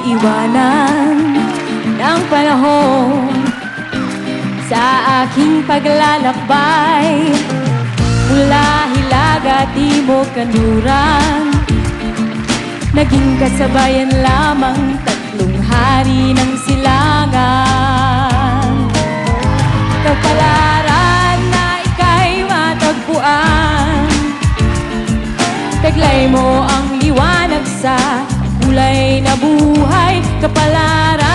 iiwanan ng panahon sa aking paglalakbay mula Hilaga, Timog, Kanluran. Naging kasabayan lamang tatlong hari ng silangan. Kapalaran na ika'y matagpuan, taglay mo ang liwanag sa kulay na buhay. Kapalaran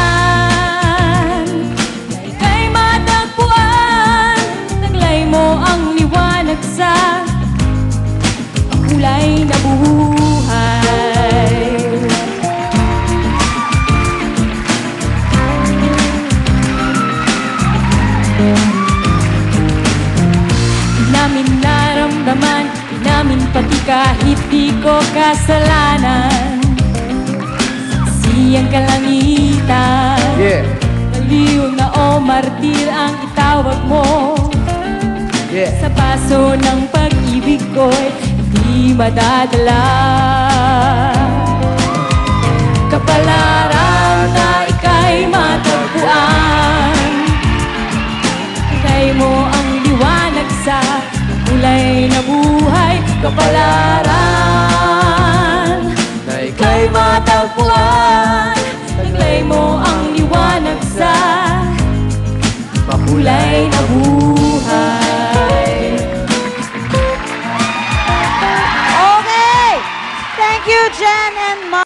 na ika'y matagpuan, taglay mo ang liwanag sa kulay na buhay. Di namin naramdaman, di namin pati kahit di ko kasalanan. Siyang kalangitan, baliw na o martir ang itawag mo. Sa paso ng pag-ibig ko'y di madadala. Kapalaran na ika'y matagpuan, ika'y mo ang liwanag sa kulay na buhay. Kapalaran na ika'y matagpuan, taglay mo ang liwanag sa makulay na buhay. Okay! Thank you, Jen and Mom.